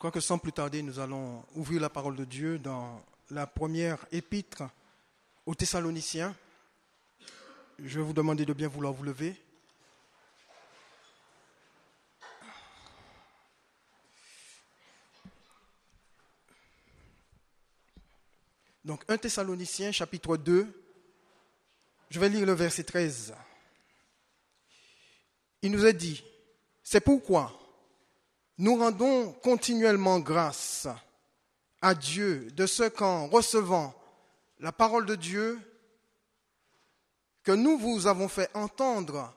crois que sans plus tarder, nous allons ouvrir la parole de Dieu dans la première épître aux Thessaloniciens. Je vais vous demander de bien vouloir vous lever. Donc 1 Thessaloniciens chapitre 2, je vais lire le verset 13. Il nous est dit, c'est pourquoi nous rendons continuellement grâce à Dieu de ce qu'en recevant la parole de Dieu que nous vous avons fait entendre,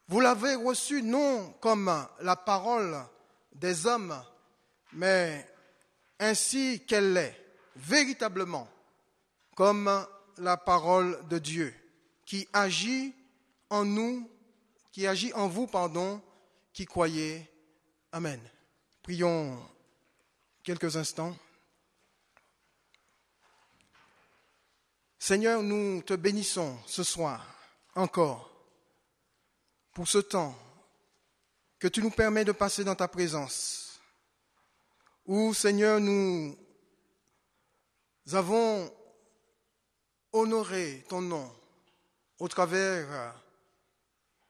vous l'avez reçue non comme la parole des hommes, mais ainsi qu'elle est, véritablement, comme la parole de Dieu, qui agit en nous, qui agit en vous, qui croyez. Amen. Prions quelques instants. Seigneur, nous te bénissons ce soir encore pour ce temps que tu nous permets de passer dans ta présence, où, Seigneur, nous avons honoré ton nom au travers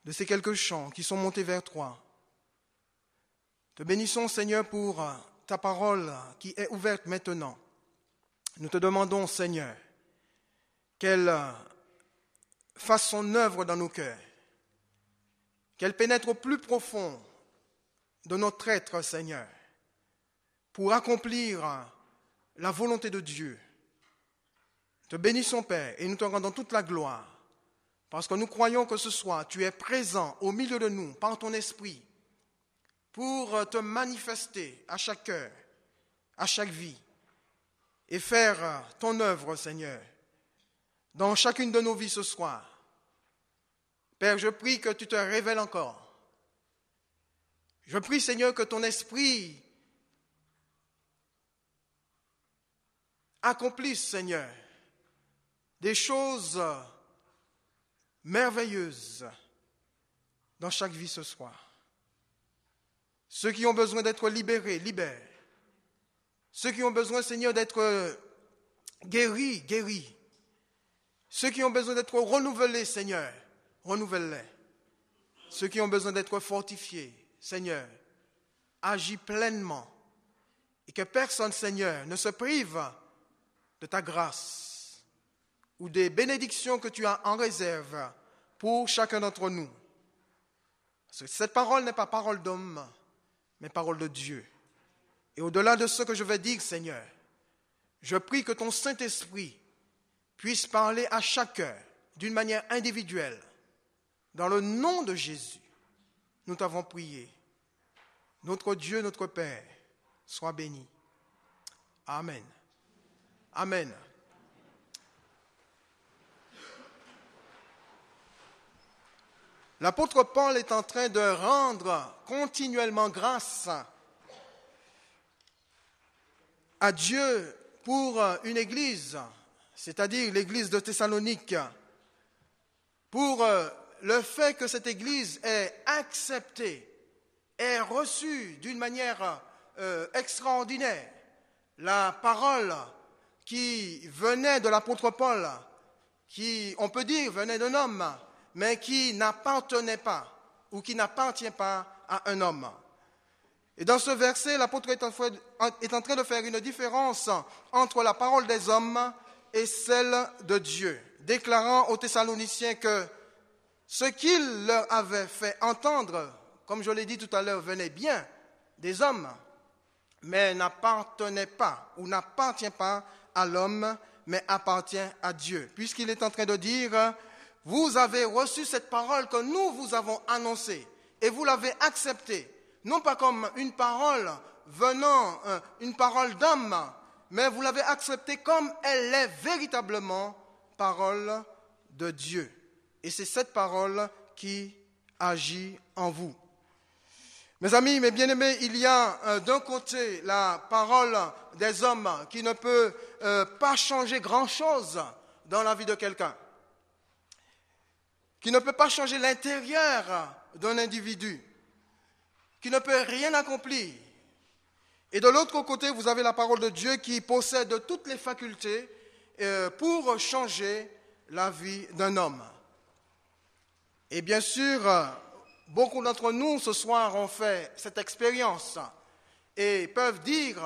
de ces quelques chants qui sont montés vers toi. Te bénissons, Seigneur, pour ta parole qui est ouverte maintenant. Nous te demandons, Seigneur, qu'elle fasse son œuvre dans nos cœurs, qu'elle pénètre au plus profond de notre être, Seigneur, pour accomplir la volonté de Dieu. Te bénissons, Père, et nous te rendons toute la gloire, parce que nous croyons que ce soir, tu es présent au milieu de nous par ton esprit, pour te manifester à chaque cœur, à chaque vie, et faire ton œuvre, Seigneur, dans chacune de nos vies ce soir. Père, je prie que tu te révèles encore. Je prie, Seigneur, que ton esprit accomplisse, Seigneur, des choses merveilleuses dans chaque vie ce soir. Ceux qui ont besoin d'être libérés, libère. Ceux qui ont besoin, Seigneur, d'être guéris, guéris. Ceux qui ont besoin d'être renouvelés, Seigneur, renouvelle-les. Ceux qui ont besoin d'être fortifiés, Seigneur, agis pleinement. Et que personne, Seigneur, ne se prive de ta grâce ou des bénédictions que tu as en réserve pour chacun d'entre nous. Parce que cette parole n'est pas parole d'homme, mais parole de Dieu. Et au-delà de ce que je vais dire, Seigneur, je prie que ton Saint-Esprit puisse parler à chacun d'une manière individuelle. Dans le nom de Jésus, nous t'avons prié. Notre Dieu, notre Père, sois béni. Amen. Amen. L'apôtre Paul est en train de rendre continuellement grâce à Dieu pour une église, c'est-à-dire l'église de Thessalonique, pour le fait que cette église est acceptée, est reçue d'une manière extraordinaire. La parole qui venait de l'apôtre Paul, qui, on peut dire, venait d'un homme, mais qui n'appartenait pas ou qui n'appartient pas à un homme. Et dans ce verset, l'apôtre est en train de faire une différence entre la parole des hommes et celle de Dieu, déclarant aux Thessaloniciens que ce qu'il leur avait fait entendre, comme je l'ai dit tout à l'heure, venait bien des hommes, mais n'appartenait pas ou n'appartient pas à l'homme, mais appartient à Dieu. Puisqu'il est en train de dire, vous avez reçu cette parole que nous vous avons annoncée et vous l'avez acceptée, non pas comme une parole venant, une parole d'homme, mais vous l'avez acceptée comme elle est véritablement parole de Dieu. Et c'est cette parole qui agit en vous. Mes amis, mes bien-aimés, il y a d'un côté la parole des hommes qui ne peut pas changer grand-chose dans la vie de quelqu'un, qui ne peut pas changer l'intérieur d'un individu, qui ne peut rien accomplir. Et de l'autre côté, vous avez la parole de Dieu qui possède toutes les facultés pour changer la vie d'un homme. Et bien sûr, beaucoup d'entre nous ce soir ont fait cette expérience et peuvent dire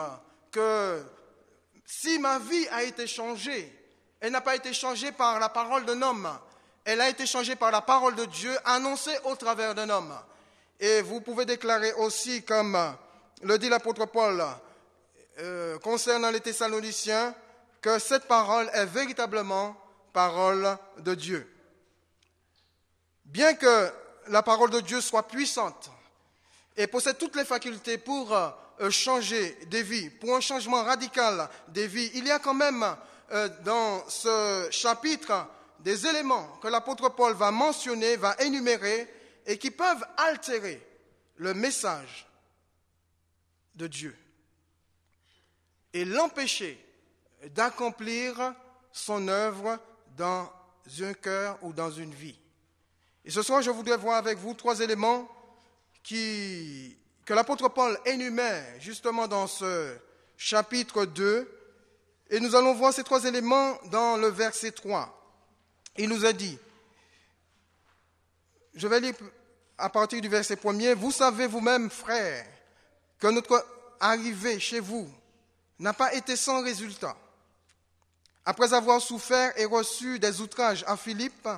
que si ma vie a été changée, elle n'a pas été changée par la parole d'un homme, elle a été changée par la parole de Dieu annoncée au travers d'un homme. Et vous pouvez déclarer aussi, comme le dit l'apôtre Paul concernant les Thessaloniciens, que cette parole est véritablement parole de Dieu. Bien que la parole de Dieu soit puissante et possède toutes les facultés pour changer des vies, pour un changement radical des vies, il y a quand même dans ce chapitre des éléments que l'apôtre Paul va mentionner, va énumérer et qui peuvent altérer le message de Dieu et l'empêcher d'accomplir son œuvre dans un cœur ou dans une vie. Et ce soir, je voudrais voir avec vous 3 éléments que l'apôtre Paul énumère justement dans ce chapitre 2. Et nous allons voir ces 3 éléments dans le verset 3. Il nous a dit, je vais lire à partir du verset 1er, « Vous savez vous-même, frères, que notre arrivée chez vous n'a pas été sans résultat. Après avoir souffert et reçu des outrages à Philippe,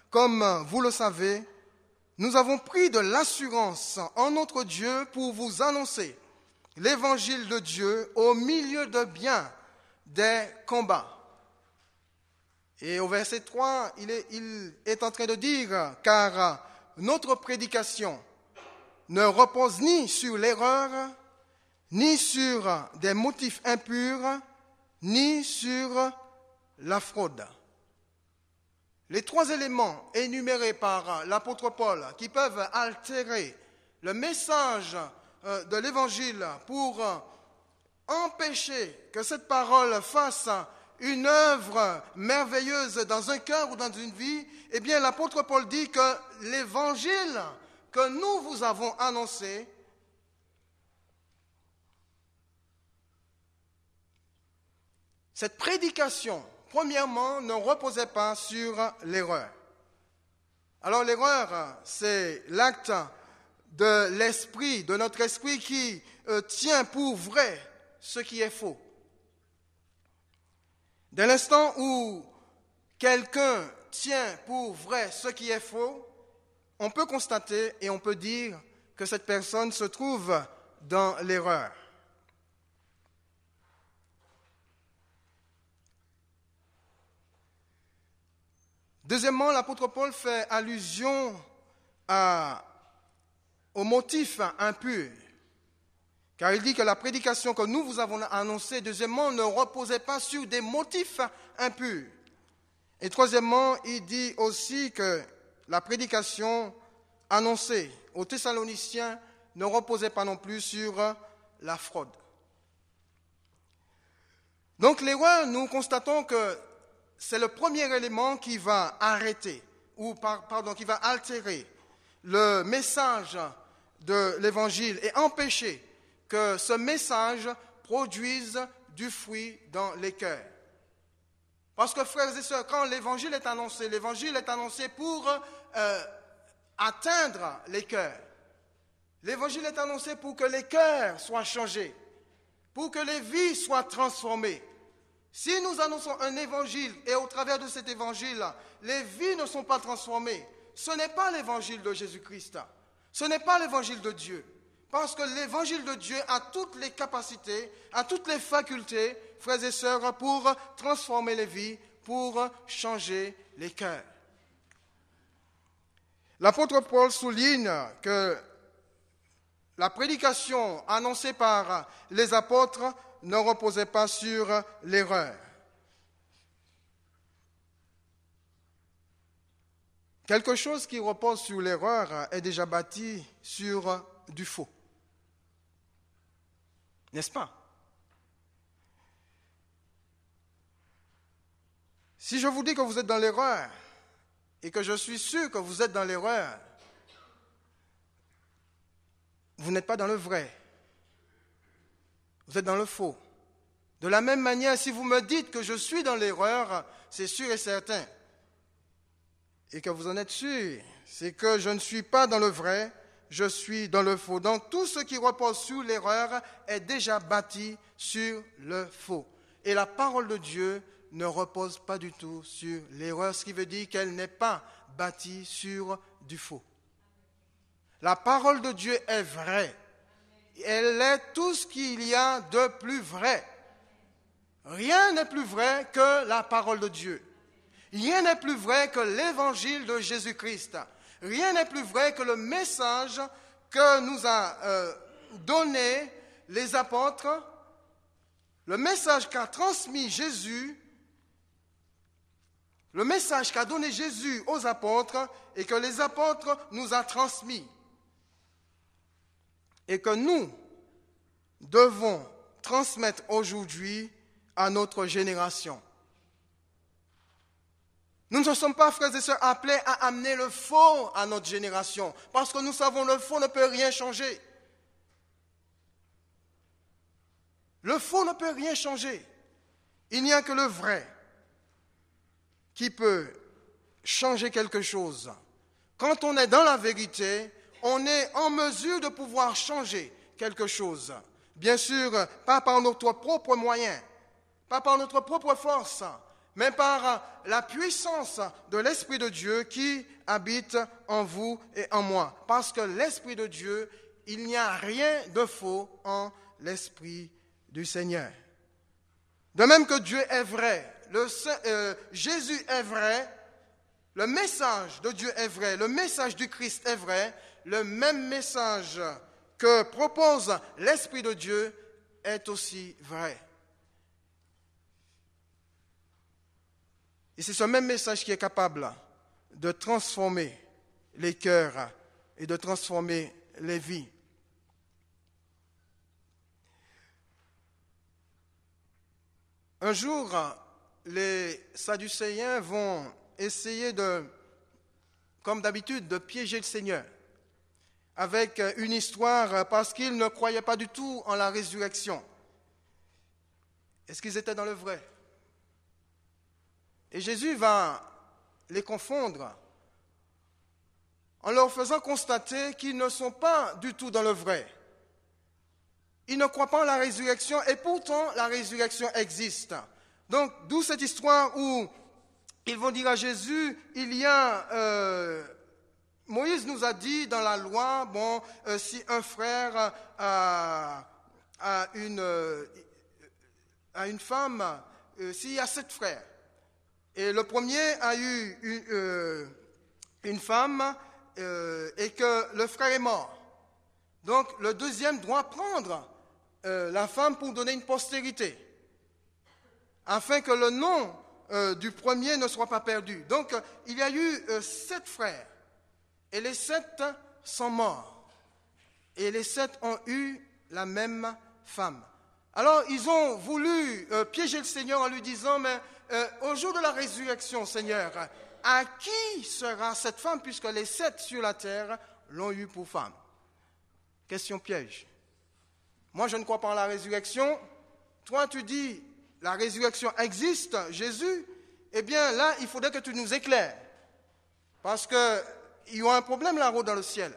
comme vous le savez, nous avons pris de l'assurance en notre Dieu pour vous annoncer l'évangile de Dieu au milieu de bien des combats. » Et au verset 3, il est en train de dire, « Car notre prédication ne repose ni sur l'erreur, ni sur des motifs impurs, ni sur la fraude. » Les 3 éléments énumérés par l'apôtre Paul qui peuvent altérer le message de l'Évangile pour empêcher que cette parole fasse une œuvre merveilleuse dans un cœur ou dans une vie, eh bien l'apôtre Paul dit que l'Évangile que nous vous avons annoncé cette prédication, premièrement, ne reposait pas sur l'erreur. Alors l'erreur, c'est l'acte de l'esprit, de notre esprit qui tient pour vrai ce qui est faux. Dès l'instant où quelqu'un tient pour vrai ce qui est faux, on peut constater et on peut dire que cette personne se trouve dans l'erreur. Deuxièmement, l'apôtre Paul fait allusion au motif impur, car il dit que la prédication que nous vous avons annoncée, deuxièmement, ne reposait pas sur des motifs impurs. Et troisièmement, il dit aussi que la prédication annoncée aux Thessaloniciens ne reposait pas non plus sur la fraude. Donc l'erreur, nous constatons que c'est le premier élément qui va arrêter, qui va altérer le message de l'Évangile et empêcher que ce message produise du fruit dans les cœurs. Parce que frères et sœurs, quand l'Évangile est annoncé pour atteindre les cœurs. L'Évangile est annoncé pour que les cœurs soient changés, pour que les vies soient transformées. Si nous annonçons un évangile et au travers de cet évangile, les vies ne sont pas transformées, ce n'est pas l'évangile de Jésus-Christ. Ce n'est pas l'évangile de Dieu. Parce que l'évangile de Dieu a toutes les capacités, a toutes les facultés, frères et sœurs, pour transformer les vies, pour changer les cœurs. L'apôtre Paul souligne que la prédication annoncée par les apôtres ne reposait pas sur l'erreur. Quelque chose qui repose sur l'erreur est déjà bâti sur du faux. N'est-ce pas? Si je vous dis que vous êtes dans l'erreur, et que je suis sûr que vous êtes dans l'erreur, vous n'êtes pas dans le vrai. Vous êtes dans le faux. De la même manière, si vous me dites que je suis dans l'erreur, c'est sûr et certain. Et que vous en êtes sûr, c'est que je ne suis pas dans le vrai, je suis dans le faux. Donc tout ce qui repose sur l'erreur est déjà bâti sur le faux. Et la parole de Dieu ne repose pas du tout sur l'erreur, ce qui veut dire qu'elle n'est pas bâtie sur du faux. La parole de Dieu est vraie. Elle est tout ce qu'il y a de plus vrai. Rien n'est plus vrai que la parole de Dieu. Rien n'est plus vrai que l'évangile de Jésus-Christ. Rien n'est plus vrai que le message que nous a donné les apôtres, le message qu'a transmis Jésus, le message qu'a donné Jésus aux apôtres et que les apôtres nous a transmis. Et que nous devons transmettre aujourd'hui à notre génération. Nous ne sommes pas, frères et sœurs, appelés à amener le faux à notre génération, parce que nous savons que le faux ne peut rien changer. Le faux ne peut rien changer. Il n'y a que le vrai qui peut changer quelque chose. Quand on est dans la vérité, on est en mesure de pouvoir changer quelque chose. Bien sûr, pas par notre propre moyen, pas par notre propre force, mais par la puissance de l'Esprit de Dieu qui habite en vous et en moi. Parce que l'Esprit de Dieu, il n'y a rien de faux en l'Esprit du Seigneur. De même que Dieu est vrai, Jésus est vrai, le message de Dieu est vrai, le message du Christ est vrai, le même message que propose l'Esprit de Dieu est aussi vrai. Et c'est ce même message qui est capable de transformer les cœurs et de transformer les vies. Un jour, les Sadducéens vont essayer comme d'habitude, de piéger le Seigneur avec une histoire parce qu'ils ne croyaient pas du tout en la résurrection. Est-ce qu'ils étaient dans le vrai? Et Jésus va les confondre en leur faisant constater qu'ils ne sont pas du tout dans le vrai. Ils ne croient pas en la résurrection et pourtant la résurrection existe. Donc, d'où cette histoire où ils vont dire à Jésus, Moïse nous a dit dans la loi, si un frère a une femme, s'il y a 7 frères, et le premier a eu une femme et que le frère est mort. Donc le deuxième doit prendre la femme pour donner une postérité, afin que le nom du premier ne soit pas perdu. Donc il y a eu 7 frères, et les 7 sont morts. Et les 7 ont eu la même femme. Alors ils ont voulu piéger le Seigneur en lui disant, mais au jour de la résurrection, Seigneur, à qui sera cette femme, puisque les 7 sur la terre l'ont eu pour femme? Question piège. Moi, je ne crois pas en la résurrection. Toi, tu dis, la résurrection existe, Jésus. Eh bien, là, il faudrait que tu nous éclaires. Parce qu'il y a un problème là-haut dans le ciel.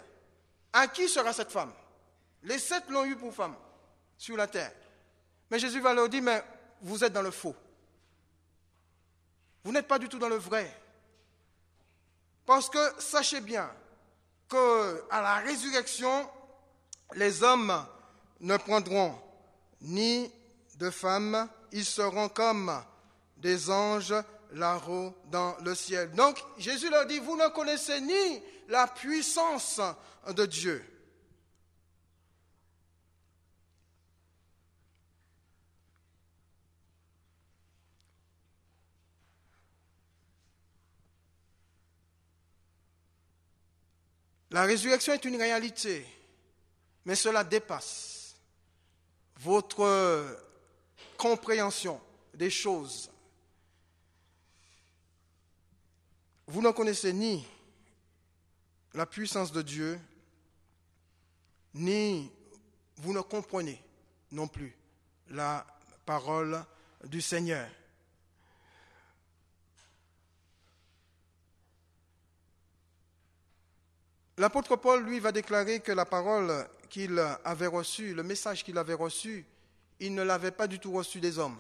À qui sera cette femme? Les 7 l'ont eu pour femme, sur la terre. Mais Jésus va leur dire, mais vous êtes dans le faux. Vous n'êtes pas du tout dans le vrai. Parce que sachez bien qu'à la résurrection, les hommes ne prendront ni de femmes, ils seront comme des anges là-haut dans le ciel. Donc Jésus leur dit, vous ne connaissez ni la puissance de Dieu. La résurrection est une réalité, mais cela dépasse votre compréhension des choses. Vous ne connaissez ni la puissance de Dieu, ni vous ne comprenez non plus la parole du Seigneur. L'apôtre Paul, lui, va déclarer que la parole qu'il avait reçue, le message qu'il avait reçu, il ne l'avait pas du tout reçu des hommes.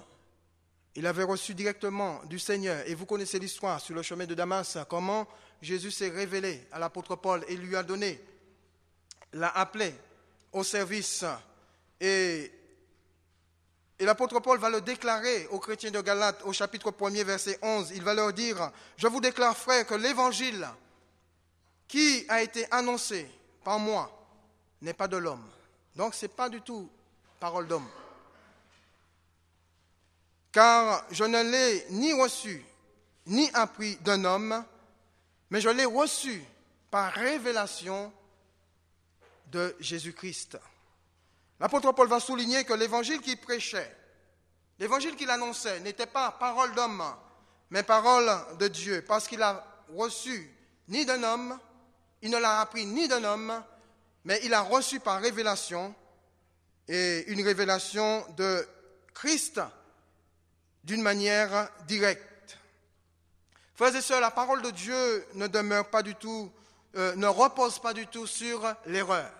Il l'avait reçu directement du Seigneur. Et vous connaissez l'histoire sur le chemin de Damas, comment Jésus s'est révélé à l'apôtre Paul et lui a donné, l'a appelé au service. Et l'apôtre Paul va le déclarer aux chrétiens de Galates au chapitre 1er, verset 11. Il va leur dire, « Je vous déclare, frères, que l'évangile qui a été annoncé par moi n'est pas de l'homme. » Donc, ce n'est pas du tout parole d'homme. « Car je ne l'ai ni reçu, ni appris d'un homme, mais je l'ai reçu par révélation de Jésus-Christ. » L'apôtre Paul va souligner que l'évangile qu'il prêchait, l'évangile qu'il annonçait n'était pas parole d'homme, mais parole de Dieu, parce qu'il a reçu ni d'un homme, il ne l'a appris ni d'un homme, mais il a reçu par révélation, et une révélation de Christ d'une manière directe. Frères et sœurs, la parole de Dieu ne demeure pas du tout, ne repose pas du tout sur l'erreur.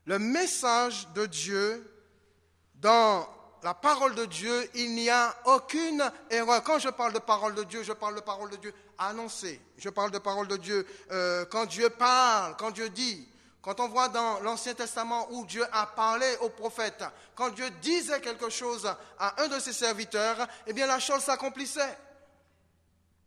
Le message de Dieu, dans la parole de Dieu, il n'y a aucune erreur. Quand je parle de parole de Dieu, je parle de parole de Dieu annoncée. Je parle de parole de Dieu quand Dieu parle, quand Dieu dit. Quand on voit dans l'Ancien Testament où Dieu a parlé aux prophètes, quand Dieu disait quelque chose à un de ses serviteurs, eh bien la chose s'accomplissait.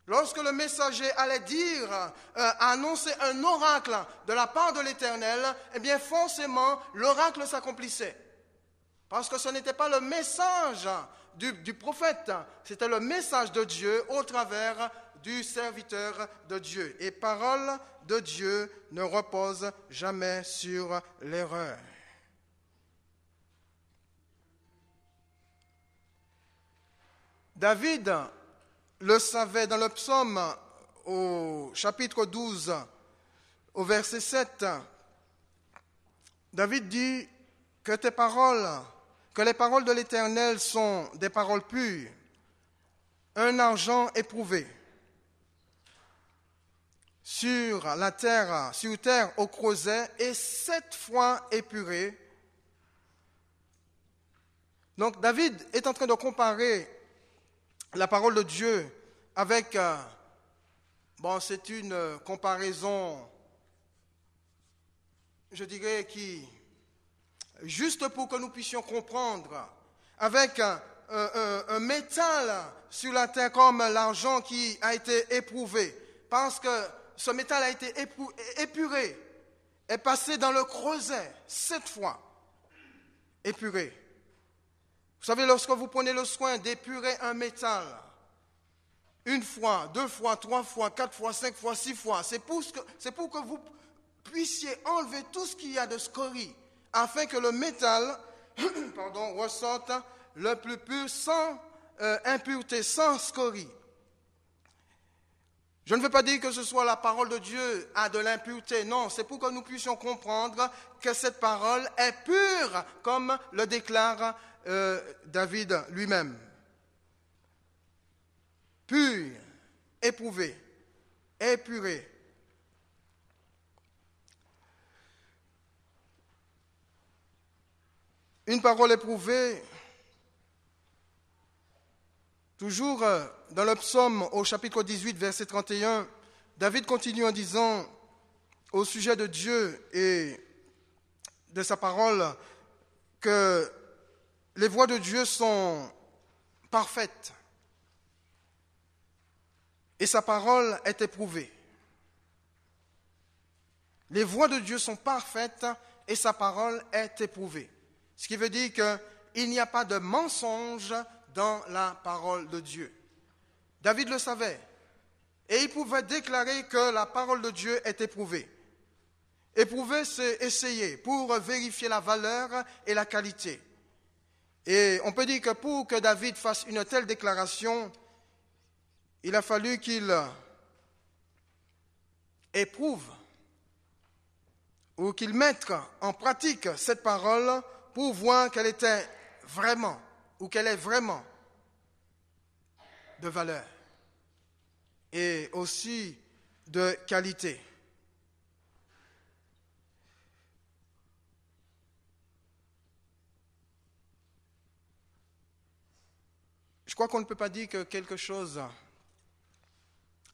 Lorsque le messager allait dire, annoncer un oracle de la part de l'Éternel, eh bien forcément l'oracle s'accomplissait. Parce que ce n'était pas le message du prophète, c'était le message de Dieu au travers du serviteur de Dieu. Et parole de Dieu ne repose jamais sur l'erreur. David le savait dans le psaume au chapitre 12, au verset 7. David dit que les paroles de l'Éternel sont des paroles pures, un argent éprouvé. Sur terre au creuset et 7 fois épuré. Donc David est en train de comparer la parole de Dieu avec, c'est une comparaison, je dirais, juste pour que nous puissions comprendre, avec un métal sur la terre comme l'argent qui a été éprouvé, parce que ce métal a été épuré, est passé dans le creuset 7 fois, épuré. Vous savez, lorsque vous prenez le soin d'épurer un métal, 1 fois, 2 fois, 3 fois, 4 fois, 5 fois, 6 fois, c'est pour que vous puissiez enlever tout ce qu'il y a de scorie, afin que le métal ressorte le plus pur, sans impureté, sans scorie. Je ne veux pas dire que ce soit la parole de Dieu a de l'impureté, non, c'est pour que nous puissions comprendre que cette parole est pure, comme le déclare David lui-même. Pur, éprouvé, épuré. Une parole éprouvée, toujours dans le psaume au chapitre 18, verset 31, David continue en disant au sujet de Dieu et de sa parole que les voies de Dieu sont parfaites et sa parole est éprouvée. Les voies de Dieu sont parfaites et sa parole est éprouvée. Ce qui veut dire qu'il n'y a pas de mensonge dans la parole de Dieu. David le savait et il pouvait déclarer que la parole de Dieu est éprouvée. Éprouver, c'est essayer pour vérifier la valeur et la qualité. Et on peut dire que pour que David fasse une telle déclaration, il a fallu qu'il éprouve ou qu'il mette en pratique cette parole pour voir qu'elle était vraiment ou qu'elle est vraiment de valeur et aussi de qualité. Je crois qu'on ne peut pas dire que quelque chose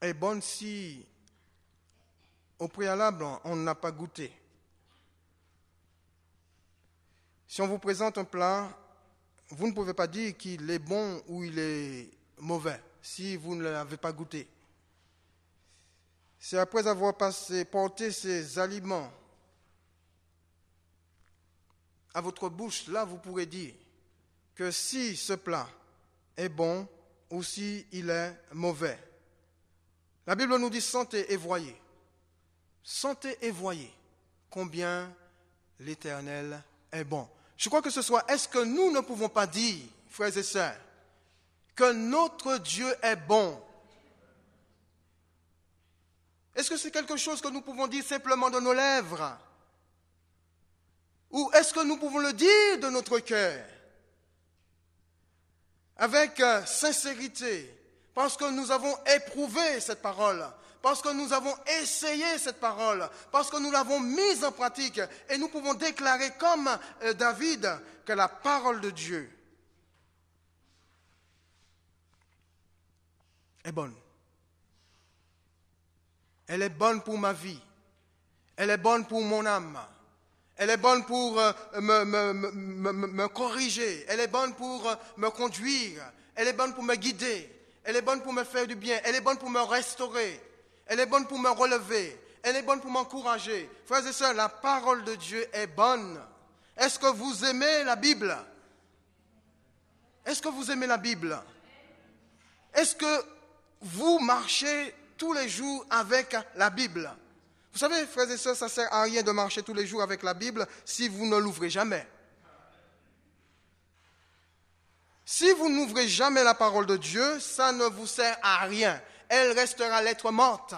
est bon si au préalable on n'a pas goûté. Si on vous présente un plat, vous ne pouvez pas dire qu'il est bon ou il est mauvais si vous ne l'avez pas goûté. C'est après avoir porté ces aliments à votre bouche, là vous pourrez dire que si ce plat est bon ou si il est mauvais. La Bible nous dit sentez et voyez. Sentez et voyez combien l'Éternel est bon. Je crois que ce soir, est-ce que nous ne pouvons pas dire, frères et sœurs, que notre Dieu est bon? Est-ce que c'est quelque chose que nous pouvons dire simplement de nos lèvres? Ou est-ce que nous pouvons le dire de notre cœur? Avec sincérité, parce que nous avons éprouvé cette parole, parce que nous avons essayé cette parole, parce que nous l'avons mise en pratique, et nous pouvons déclarer comme David que la parole de Dieu est bonne. Elle est bonne pour ma vie, elle est bonne pour mon âme, elle est bonne pour me corriger, elle est bonne pour me conduire, elle est bonne pour me guider, elle est bonne pour me faire du bien, elle est bonne pour me restaurer, elle est bonne pour me relever, elle est bonne pour m'encourager. Frères et sœurs, la parole de Dieu est bonne. Est-ce que vous aimez la Bible? Est-ce que vous aimez la Bible? Est-ce que vous marchez tous les jours avec la Bible? Vous savez, frères et sœurs, ça ne sert à rien de marcher tous les jours avec la Bible si vous ne l'ouvrez jamais. Si vous n'ouvrez jamais la parole de Dieu, ça ne vous sert à rien. Elle restera lettre morte.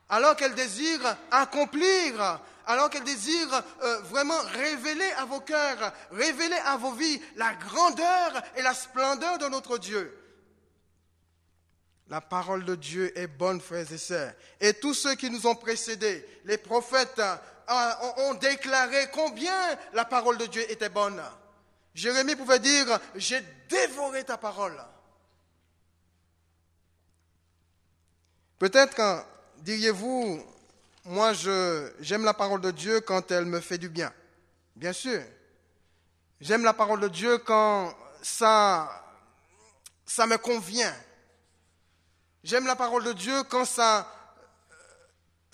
Alors qu'elle désire accomplir, alors qu'elle désire vraiment révéler à vos cœurs, révéler à vos vies la grandeur et la splendeur de notre Dieu. La parole de Dieu est bonne, frères et sœurs. Et tous ceux qui nous ont précédés, les prophètes, ont déclaré combien la parole de Dieu était bonne. Jérémie pouvait dire, j'ai dévoré ta parole. Peut-être diriez-vous, moi j'aime la parole de Dieu quand elle me fait du bien. Bien sûr. J'aime la parole de Dieu quand ça me convient. J'aime la parole de Dieu quand ça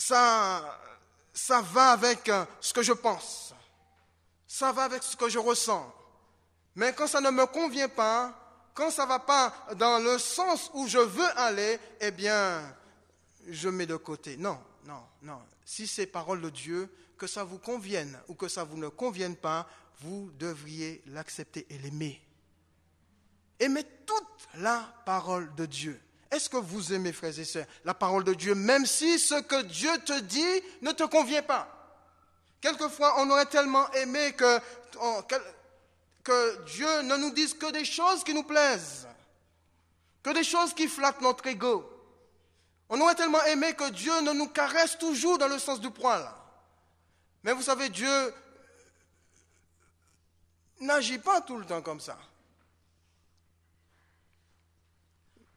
va avec ce que je pense. Ça va avec ce que je ressens. Mais quand ça ne me convient pas, quand ça ne va pas dans le sens où je veux aller, eh bien, je mets de côté. Non. Si c'est parole de Dieu, que ça vous convienne ou que ça vous ne convienne pas, vous devriez l'accepter et l'aimer. Aimez toute la parole de Dieu. Est-ce que vous aimez, frères et sœurs, la parole de Dieu, même si ce que Dieu te dit ne te convient pas? Quelquefois, on aurait tellement aimé que Dieu ne nous dise que des choses qui nous plaisent, que des choses qui flattent notre ego. On aurait tellement aimé que Dieu ne nous caresse toujours dans le sens du poil. Mais vous savez, Dieu n'agit pas tout le temps comme ça.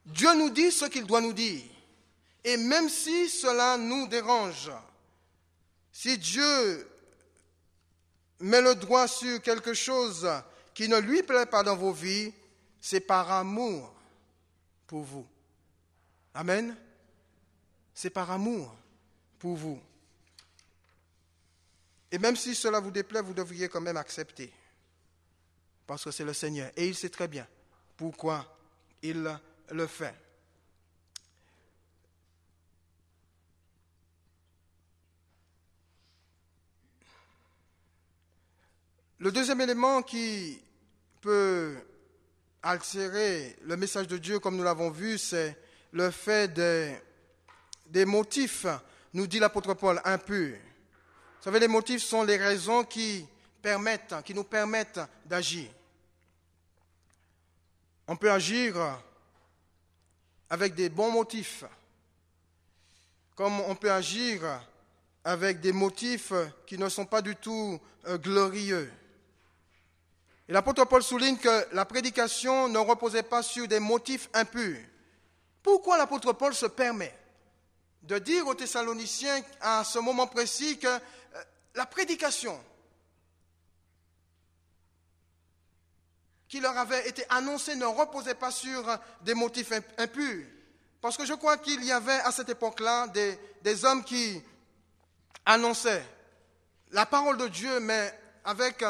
Dieu nous dit ce qu'il doit nous dire. Et même si cela nous dérange, si Dieu met le doigt sur quelque chose qui ne lui plaît pas dans vos vies, c'est par amour pour vous. Amen. C'est par amour pour vous. Et même si cela vous déplaît, vous devriez quand même accepter. Parce que c'est le Seigneur. Et il sait très bien pourquoi il le fait. Le deuxième élément qui peut altérer le message de Dieu, comme nous l'avons vu, c'est le fait des motifs, nous dit l'apôtre Paul, impurs. Vous savez, les motifs sont les raisons qui nous permettent d'agir. On peut agir avec des bons motifs, comme on peut agir avec des motifs qui ne sont pas du tout glorieux. Et l'apôtre Paul souligne que la prédication ne reposait pas sur des motifs impurs. Pourquoi l'apôtre Paul se permet de dire aux Thessaloniciens à ce moment précis que la prédication qui leur avait été annoncée ne reposait pas sur des motifs impurs? Parce que je crois qu'il y avait à cette époque-là des hommes qui annonçaient la parole de Dieu, mais avec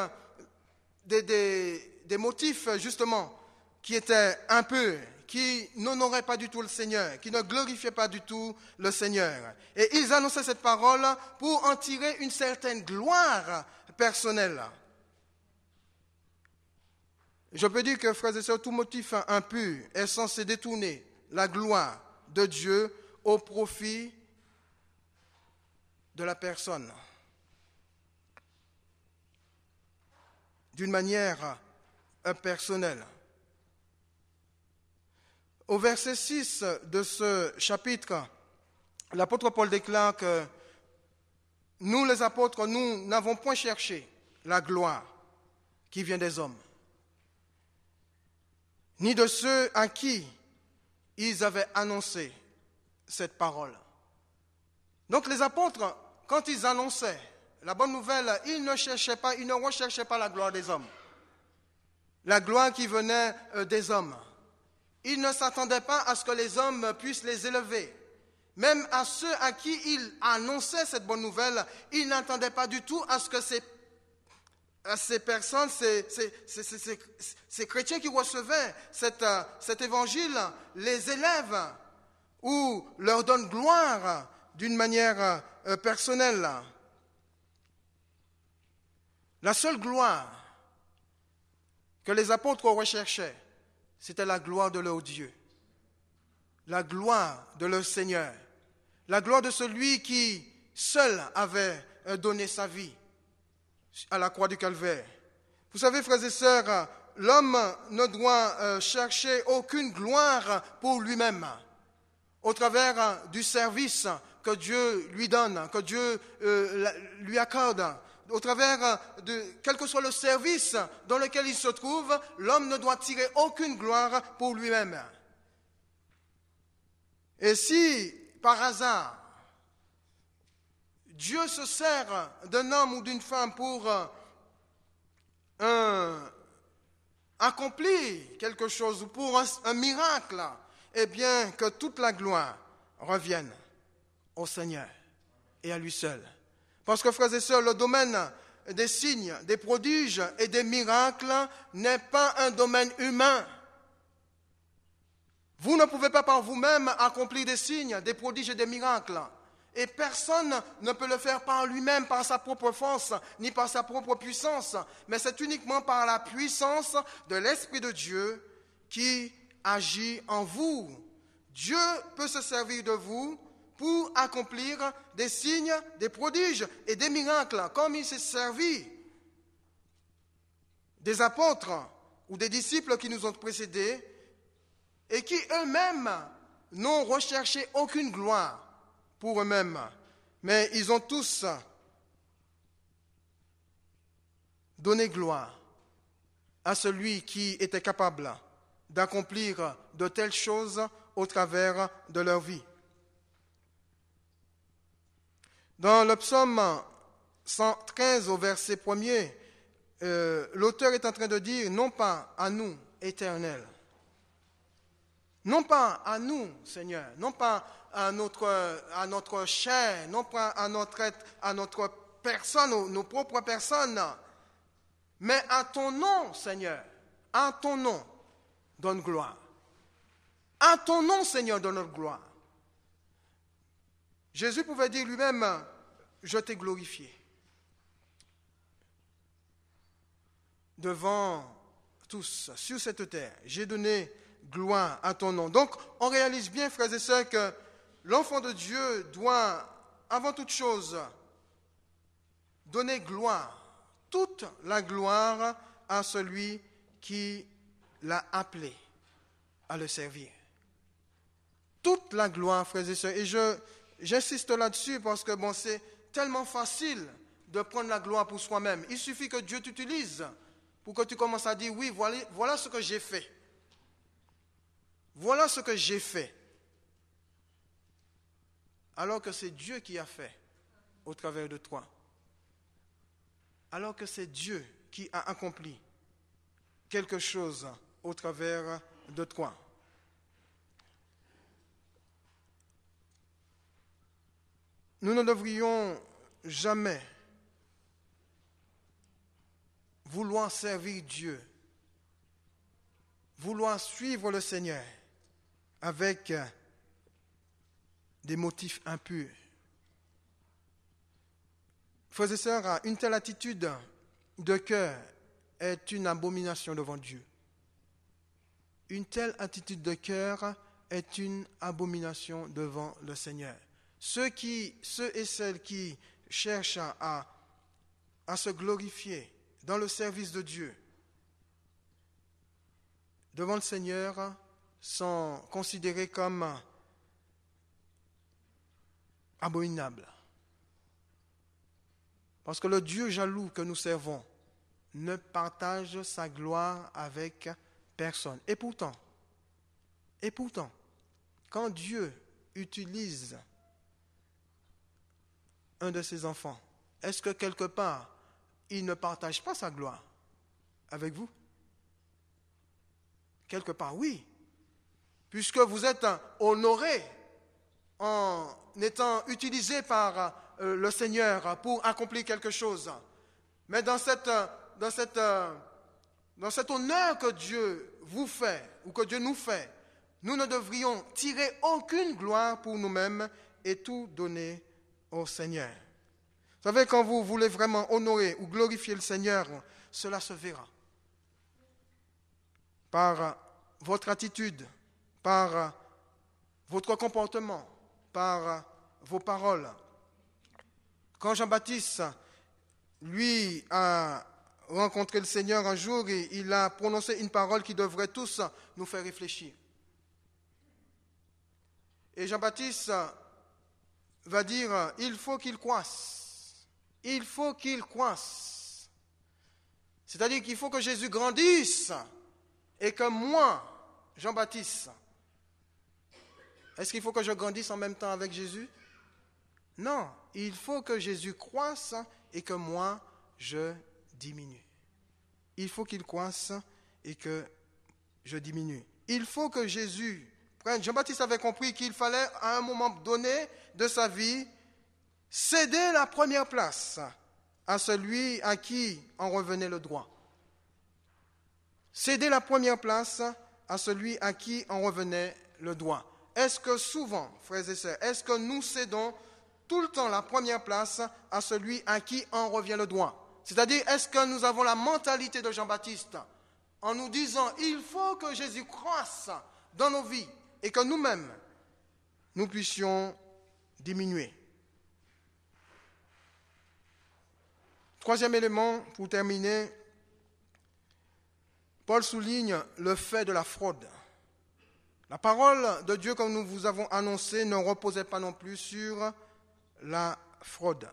des motifs justement qui étaient impurs, qui n'honoraient pas du tout le Seigneur, qui ne glorifiaient pas du tout le Seigneur. Et ils annonçaient cette parole pour en tirer une certaine gloire personnelle. Je peux dire que, frères et sœurs, tout motif impur est censé détourner la gloire de Dieu au profit de la personne. D'une manière personnelle. Au verset 6 de ce chapitre, l'apôtre Paul déclare que nous, les apôtres, nous n'avons point cherché la gloire qui vient des hommes, ni de ceux à qui ils avaient annoncé cette parole. Donc les apôtres, quand ils annonçaient la bonne nouvelle, ils ne recherchaient pas la gloire des hommes, la gloire qui venait des hommes. Ils ne s'attendaient pas à ce que les hommes puissent les élever. Même à ceux à qui ils annonçaient cette bonne nouvelle, ils n'attendaient pas du tout à ce que ces personnes, ces chrétiens qui recevaient cet évangile, les élèvent ou leur donnent gloire d'une manière personnelle. La seule gloire que les apôtres recherchaient, c'était la gloire de leur Dieu, la gloire de leur Seigneur, la gloire de celui qui seul avait donné sa vie à la croix du Calvaire. Vous savez, frères et sœurs, l'homme ne doit chercher aucune gloire pour lui-même, au travers du service que Dieu lui donne, que Dieu lui accorde. Au travers de quel que soit le service dans lequel il se trouve, l'homme ne doit tirer aucune gloire pour lui-même. Et si, par hasard, Dieu se sert d'un homme ou d'une femme pour accomplir quelque chose ou pour un miracle, eh bien que toute la gloire revienne au Seigneur et à lui seul. Parce que, frères et sœurs, le domaine des signes, des prodiges et des miracles n'est pas un domaine humain. Vous ne pouvez pas par vous-même accomplir des signes, des prodiges et des miracles. Et personne ne peut le faire par lui-même, par sa propre force, ni par sa propre puissance. Mais c'est uniquement par la puissance de l'Esprit de Dieu qui agit en vous. Dieu peut se servir de vous pour accomplir des signes, des prodiges et des miracles, comme il s'est servi des apôtres ou des disciples qui nous ont précédés et qui eux-mêmes n'ont recherché aucune gloire pour eux-mêmes, mais ils ont tous donné gloire à celui qui était capable d'accomplir de telles choses au travers de leur vie. Dans le psaume 113 au verset 1er, l'auteur est en train de dire, non pas à nous, Éternel, non pas à nous, Seigneur, non pas à notre chair, non pas à notre personne, nos propres personnes, mais à ton nom, Seigneur, à ton nom, donne gloire. À ton nom, Seigneur, donne gloire. Jésus pouvait dire lui-même, je t'ai glorifié devant tous, sur cette terre. J'ai donné gloire à ton nom. Donc, on réalise bien, frères et sœurs, que l'enfant de Dieu doit, avant toute chose, donner gloire, toute la gloire à celui qui l'a appelé, à le servir. Toute la gloire, frères et sœurs. Et j'insiste là-dessus parce que c'est tellement facile de prendre la gloire pour soi-même. Il suffit que Dieu t'utilise pour que tu commences à dire, oui, voilà ce que j'ai fait. Voilà ce que j'ai fait. Alors que c'est Dieu qui a fait au travers de toi. Alors que c'est Dieu qui a accompli quelque chose au travers de toi. Nous ne devrions jamais vouloir servir Dieu, vouloir suivre le Seigneur avec des motifs impurs. Frères et sœurs, une telle attitude de cœur est une abomination devant Dieu. Une telle attitude de cœur est une abomination devant le Seigneur. Ceux et celles qui cherchent à se glorifier dans le service de Dieu devant le Seigneur sont considérés comme abominables. Parce que le Dieu jaloux que nous servons ne partage sa gloire avec personne. Et pourtant, quand Dieu utilise un de ses enfants, est-ce que quelque part, il ne partage pas sa gloire avec vous? Quelque part, oui. Puisque vous êtes honoré en étant utilisé par le Seigneur pour accomplir quelque chose. Mais dans cet honneur que Dieu vous fait, ou que Dieu nous fait, nous ne devrions tirer aucune gloire pour nous-mêmes et tout donner au Seigneur. Vous savez, quand vous voulez vraiment honorer ou glorifier le Seigneur, cela se verra. Par votre attitude, par votre comportement, par vos paroles. Quand Jean-Baptiste, lui, a rencontré le Seigneur un jour, et il a prononcé une parole qui devrait tous nous faire réfléchir. Et Jean-Baptiste va dire, il faut qu'il croisse. Il faut qu'il croisse. C'est-à-dire qu'il faut que Jésus grandisse et que moi, Jean-Baptiste, est-ce qu'il faut que je grandisse en même temps avec Jésus? Non, il faut que Jésus croisse et que moi, je diminue. Il faut qu'il croisse et que je diminue. Il faut que Jésus prenne. Jean-Baptiste avait compris qu'il fallait, à un moment donné de sa vie, céder la première place à celui à qui en revenait le droit. Céder la première place à celui à qui en revenait le droit. Est-ce que souvent, frères et sœurs, est-ce que nous cédons tout le temps la première place à celui à qui en revient le droit? C'est-à-dire, est-ce que nous avons la mentalité de Jean-Baptiste en nous disant, il faut que Jésus croisse dans nos vies et que nous-mêmes, nous puissions diminuer. Troisième élément, pour terminer, Paul souligne le fait de la fraude. La parole de Dieu, comme nous vous avons annoncé, ne reposait pas non plus sur la fraude.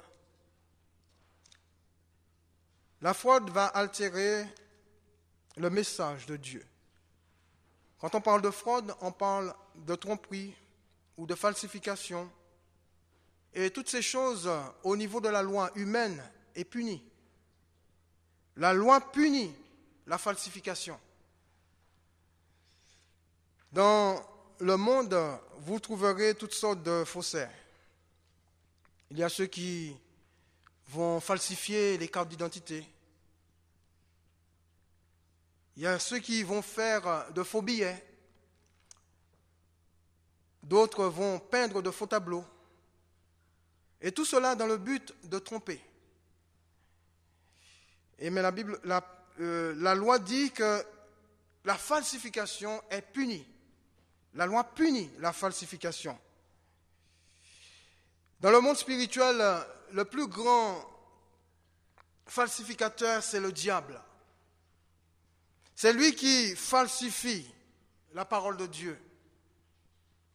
La fraude va altérer le message de Dieu. Quand on parle de fraude, on parle de tromperie ou de falsification. Et toutes ces choses, au niveau de la loi humaine, est punie. La loi punit la falsification. Dans le monde, vous trouverez toutes sortes de faussaires. Il y a ceux qui vont falsifier les cartes d'identité. Il y a ceux qui vont faire de faux billets. D'autres vont peindre de faux tableaux. Et tout cela dans le but de tromper. Mais la loi dit que la falsification est punie. La loi punit la falsification. Dans le monde spirituel, le plus grand falsificateur, c'est le diable. C'est lui qui falsifie la parole de Dieu.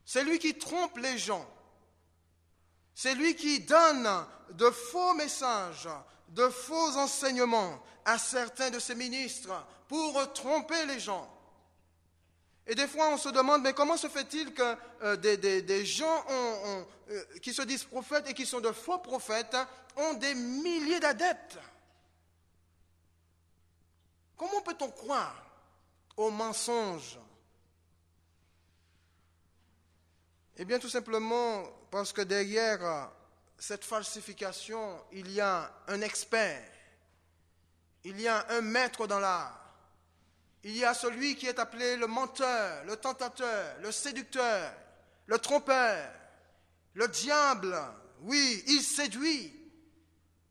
C'est lui qui trompe les gens. C'est lui qui donne de faux messages, de faux enseignements à certains de ses ministres pour tromper les gens. Et des fois, on se demande, mais comment se fait-il que des gens qui se disent prophètes et qui sont de faux prophètes ont des milliers d'adeptes? Comment peut-on croire aux mensonges? Eh bien, tout simplement parce que derrière cette falsification, il y a un expert, il y a un maître dans l'art. Il y a celui qui est appelé le menteur, le tentateur, le séducteur, le trompeur, le diable. Oui, il séduit.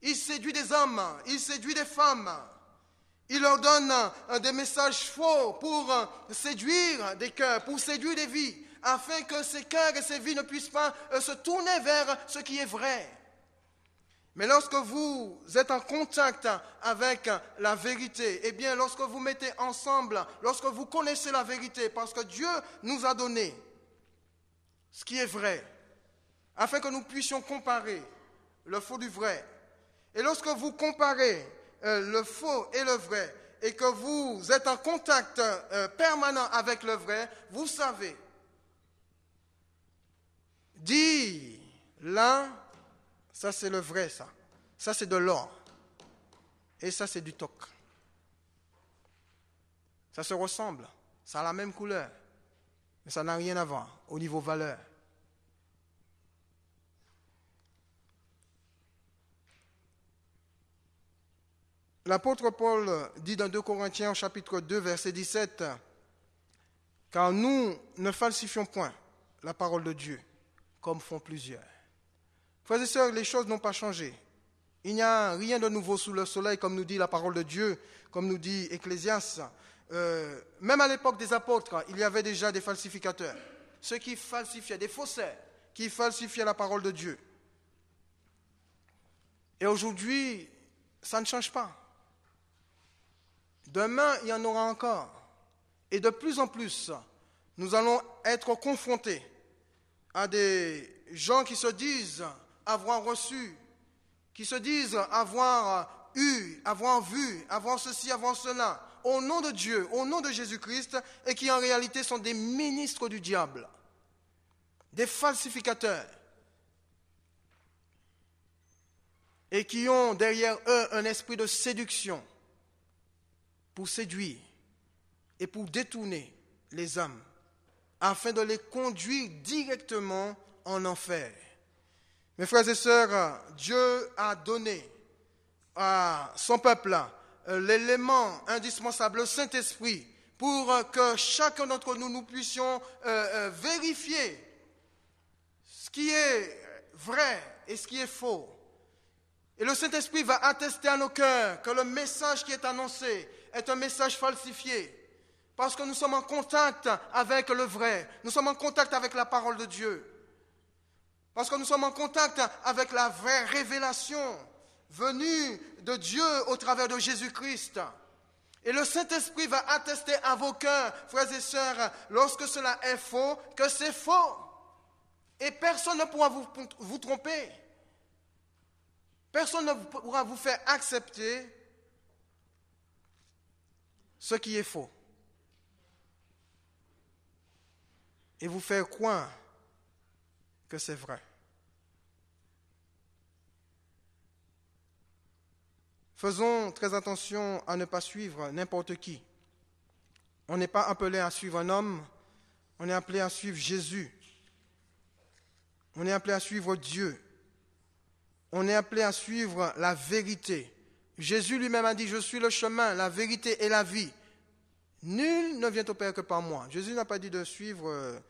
Il séduit des hommes, il séduit des femmes. Il leur donne des messages faux pour séduire des cœurs, pour séduire des vies, afin que ces cœurs et ces vies ne puissent pas se tourner vers ce qui est vrai. Mais lorsque vous êtes en contact avec la vérité, eh bien, lorsque vous mettez ensemble, lorsque vous connaissez la vérité, parce que Dieu nous a donné ce qui est vrai, afin que nous puissions comparer le faux du vrai. Et lorsque vous comparez le faux et le vrai, et que vous êtes en contact permanent avec le vrai, vous savez, dire là, ça c'est le vrai, ça. Ça c'est de l'or. Et ça c'est du toc. Ça se ressemble. Ça a la même couleur. Mais ça n'a rien à voir au niveau valeur. L'apôtre Paul dit dans 2 Corinthiens chapitre 2 verset 17, « Car nous ne falsifions point la parole de Dieu, comme font plusieurs. » Frères et sœurs, les choses n'ont pas changé. Il n'y a rien de nouveau sous le soleil, comme nous dit la parole de Dieu, comme nous dit Ecclésiaste. Même à l'époque des apôtres, il y avait déjà des falsificateurs, ceux qui falsifiaient, des faussaires, qui falsifiaient la parole de Dieu. Et aujourd'hui, ça ne change pas. Demain, il y en aura encore. Et de plus en plus, nous allons être confrontés à des gens qui se disent avoir reçu, qui se disent avoir eu, avoir vu, avoir ceci, avoir cela, au nom de Dieu, au nom de Jésus-Christ, et qui en réalité sont des ministres du diable, des falsificateurs, et qui ont derrière eux un esprit de séduction pour séduire et pour détourner les âmes, afin de les conduire directement en enfer. Mes frères et sœurs, Dieu a donné à son peuple l'élément indispensable, le Saint-Esprit, pour que chacun d'entre nous, nous puissions vérifier ce qui est vrai et ce qui est faux. Et le Saint-Esprit va attester à nos cœurs que le message qui est annoncé est un message falsifié. Parce que nous sommes en contact avec le vrai. Nous sommes en contact avec la parole de Dieu. Parce que nous sommes en contact avec la vraie révélation venue de Dieu au travers de Jésus-Christ. Et le Saint-Esprit va attester à vos cœurs, frères et sœurs, lorsque cela est faux, que c'est faux. Et personne ne pourra vous tromper. Personne ne pourra vous faire accepter ce qui est faux. Et vous faire croire que c'est vrai. Faisons très attention à ne pas suivre n'importe qui. On n'est pas appelé à suivre un homme, on est appelé à suivre Jésus. On est appelé à suivre Dieu. On est appelé à suivre la vérité. Jésus lui-même a dit, je suis le chemin, la vérité et la vie. Nul ne vient au Père que par moi. Jésus n'a pas dit de suivre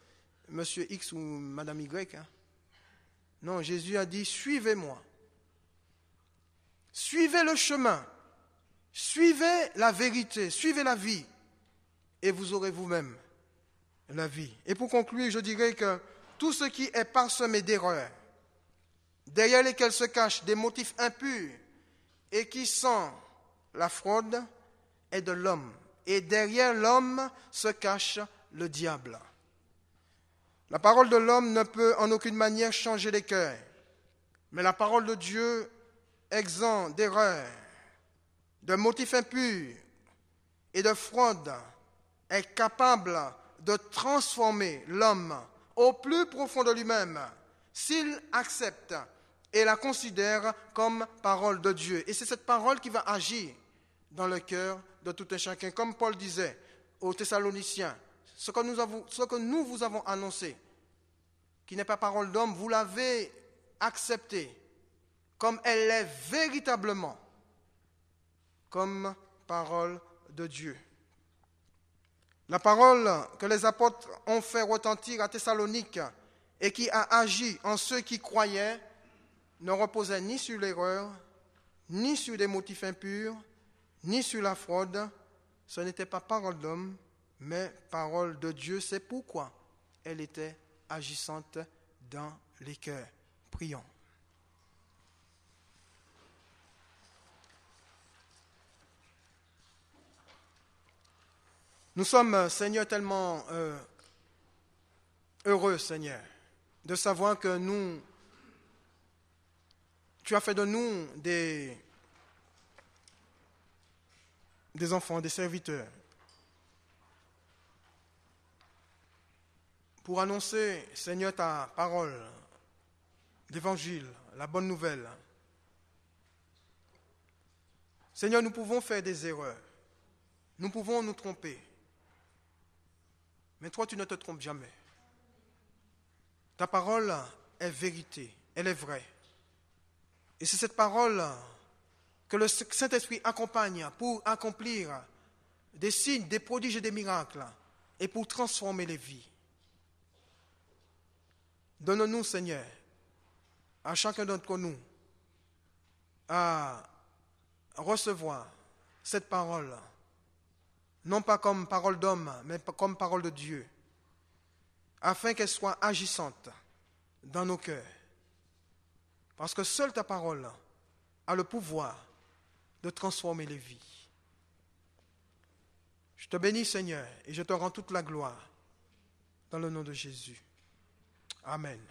Monsieur X ou Madame Y. Hein. Non, Jésus a dit, suivez-moi. Suivez le chemin. Suivez la vérité. Suivez la vie. Et vous aurez vous-même la vie. Et pour conclure, je dirais que tout ce qui est parsemé d'erreurs, derrière lesquelles se cachent des motifs impurs et qui sent la fraude, est de l'homme. Et derrière l'homme se cache le diable. La parole de l'homme ne peut en aucune manière changer les cœurs, mais la parole de Dieu, exempt d'erreurs, de motifs impurs et de fraude, est capable de transformer l'homme au plus profond de lui-même s'il accepte et la considère comme parole de Dieu. Et c'est cette parole qui va agir dans le cœur de tout un chacun. Comme Paul disait aux Thessaloniciens, ce que nous vous avons annoncé, qui n'est pas parole d'homme, vous l'avez accepté comme elle est véritablement, comme parole de Dieu. La parole que les apôtres ont fait retentir à Thessalonique et qui a agi en ceux qui croyaient ne reposait ni sur l'erreur, ni sur des motifs impurs, ni sur la fraude. Ce n'était pas parole d'homme, mais parole de Dieu. C'est pourquoi elle était agissante dans les cœurs. Prions. Nous sommes, Seigneur, tellement heureux, Seigneur, de savoir que tu as fait de nous des enfants, des serviteurs, pour annoncer, Seigneur, ta parole d'évangile, la bonne nouvelle. Seigneur, nous pouvons faire des erreurs, nous pouvons nous tromper, mais toi, tu ne te trompes jamais. Ta parole est vérité, elle est vraie. Et c'est cette parole que le Saint-Esprit accompagne pour accomplir des signes, des prodiges et des miracles, et pour transformer les vies. Donne-nous, Seigneur, à chacun d'entre nous, à recevoir cette parole, non pas comme parole d'homme, mais comme parole de Dieu, afin qu'elle soit agissante dans nos cœurs. Parce que seule ta parole a le pouvoir de transformer les vies. Je te bénis, Seigneur, et je te rends toute la gloire dans le nom de Jésus. Amen.